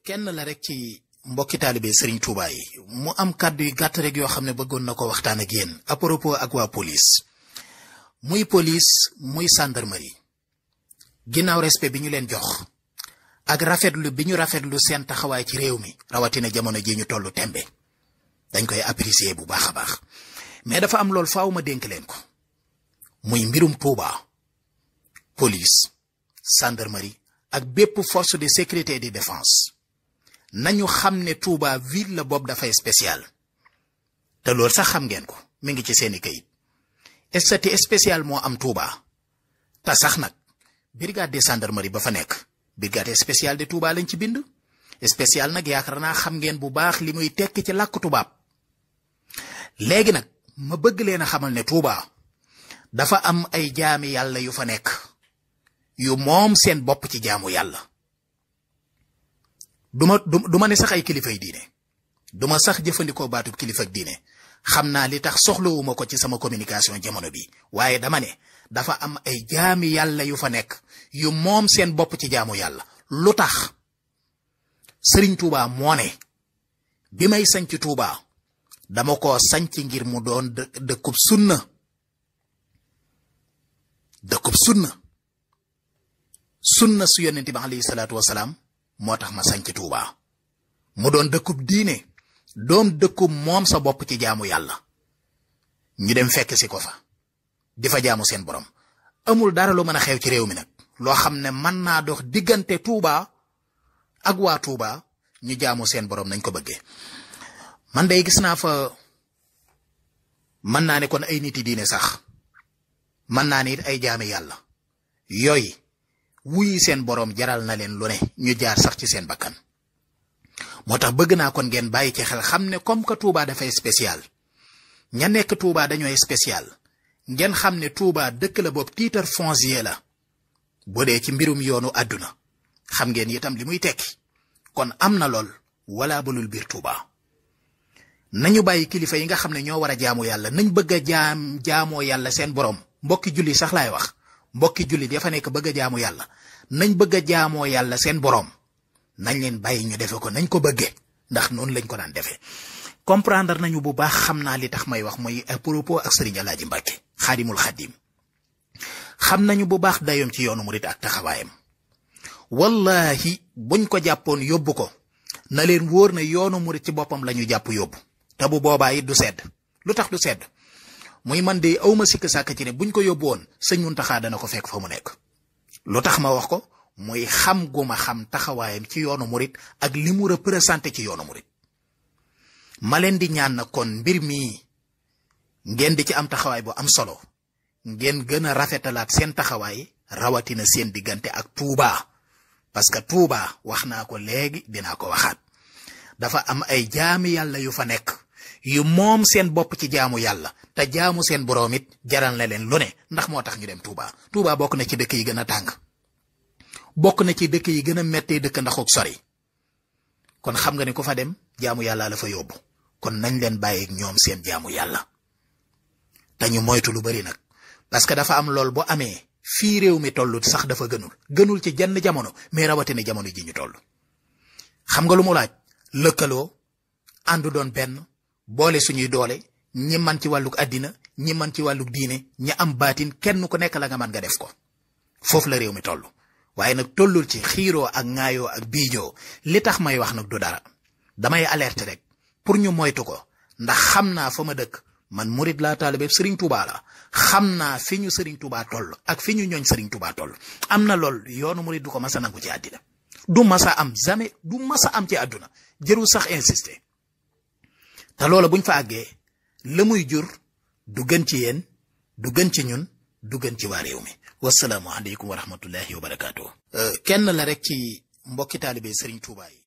kenn la rek ci mbokki taalibe Serigne Touba yi mu am kàddu yu gàtt rek yoo xam ne bëggoon na ko waxtaan ak yéen à propos ak waa police muy gendarmerie ginnaaw respect bi ñu leen jox ak rafetlu bi ñu rafetlu seen taxawaay ci réew mi rawatina jamono ji ñu tollu tembe dañ koy apprécier bu baax a baax mais dafa am loolu faaw ma dénk leen ko muy mbirum Touba police gendarmerie ak bépp force de sécurité et de défense nañu xam ne Touba ville la boobu dafay spécial te loolu sax xam ngeen ko mi ngi ci seeni kayit statut spécial moo am Touba te sax nag brigade de gendarmerie ba fa nekk brigade spéciale de Touba lañ ci bind spécial nag yaakaar naa xam ngeen bu baax li muy tekki ci làkk tubaab léegi nag ma bëgg leen a xamal ne Touba dafa am ay jaami yàlla yu fa nekk yu moom seen bopp ci jaamu yàlla duma ne sax ay kilifay diine duma sax jëfandikoo baatub kilifa ak diine xam naa li tax soxlawuma ko ci sama communication jamono bi waaye dama ne dafa am ay jaami yàlla yu fa nekk yu moom seen bopp ci jaamu yàlla lu tax Serigne Touba moo ne bi may sanc Touba dama ko sanc ngir mu doon dëkkub sunna su yonent bi alayhi salaatu wasalaam moo tax ma sanc Touba mu doon dëkkub diine doom dëkkub moom sa bopp ci jaamu yàlla ñu dem fekk si ko fa di fa jaamu seen borom amul dara lu mën a xew ci réew mi nag loo xam ne mën naa dox diggante Touba ak waa Touba ñu jaamu seen borom nañ ko bëggee man day gis naa fa mën naa ne kon ay niti diine sax mën naa ne it ay jaami yàlla yooyu wuyi seen borom jaral na leen lu ne ñu jaar sax ci seen bakkan moo tax bëgg naa kon ngeen bàyyi ci xel xam ne comme que Touba dafay spécial ña nekk Touba dañooy spécial ngeen xam ne Touba dëkk la boobu titre foncier la boo dee ci mbirum yoonu àdduna xam ngeen itam li muy tekki kon am na lool wala balul biir Touba nañu bàyyi kilifa yi nga xam ne ñoo war a jaamu yàlla nañ bëgg a jaamoo yàlla seen borom mbokki julli sax laay wax mbokki julli dafa nekk bëgg a jaamu yàlla nañ bëgg a jaamoo yàlla seen borom nañ leen bàyyi ñu defe ko nañ ko bëggee ndax noonu lañ ko daan defee comprendre nañu bu baax xam naa li tax may wax mooy à propos ak Serigne Alaaji Mbàkke xaadimul xaadim xam nañu bu baax dayoom ci yoonu murit ak taxawaayam wallahi buñ ko jàppoon yóbbu ko na leen wóor na yoonu murit ci boppam la ñu jàpp yóbbu te bu boobaa it du sedd lu tax du sedd muy man de awma sikk sàkk ci ne buñ ko yóbbu woon Sëñ Muntaxa dana ko fekk fa mu nekk lu tax ma wax ko muy xam gu ma xam taxawaayam ci yoonu murit ak li mu représenté ci yoonu murit ma leen di ñaan na kon mbir mi ngeen di ci am taxawaay bu am solo ngeen gën a rafetalaat seen taxawaay rawatina seen diggante ak Touba parce que Touba wax naa ko léegi dinaa ko waxaat dafa am ay jaami yàlla yu fa nekk yu moom seen bopp ci jaamu yàlla te jaamu seen boroom it jaral na leen lu ne ndax moo tax ñu dem Touba Touba bokk na ci dëkk yi gën a tàng bokk na ci dëkk yi gën a mettee dëkk ndaxuk sori kon xam nga ne ku fa dem jaamu yàlla la fa yóbbu kon nañ leen bàyyi ñoom seen jaamu yàlla te ñu moytu lu bari nag parce que dafa am lool bu amee fii réew mi toll sax dafa gënul ci jenn jamono mais rawatina jamono ji ñu toll xam nga lu mu laaj lëkkaloo àndu doon benn boole suñuy doole ñi man ci wàlluk àddina ñi man ci wàlluk diine ñi am baatin kenn ku nekk la nga man nga def ko foofu la réew mi toll waaye nag tollul ci xiiroo ak ŋaayoo ak biijoo li tax may wax nag du dara damay alerte rek pour ñu moytu ko ndax xam naa fa ma dëkk man murid laa taalibe Serigne Touba la xam naa fi ñu Serigne Touba toll ak fi ñu ñooñ Serigne Touba toll am na lool yoonu murid du ko mas a nangu ci àddina du mas a am jamais du mas a am ci àdduna jërul sax insister te loola buñ fa àggee la muy jur du gën ci yéen du gën ci ñun du gën ci waa réew mi wasalaamu aleykum wa rahmatullahi wa barakaatu. kenn la rek ci mbokki taalibe Serigne Touba yi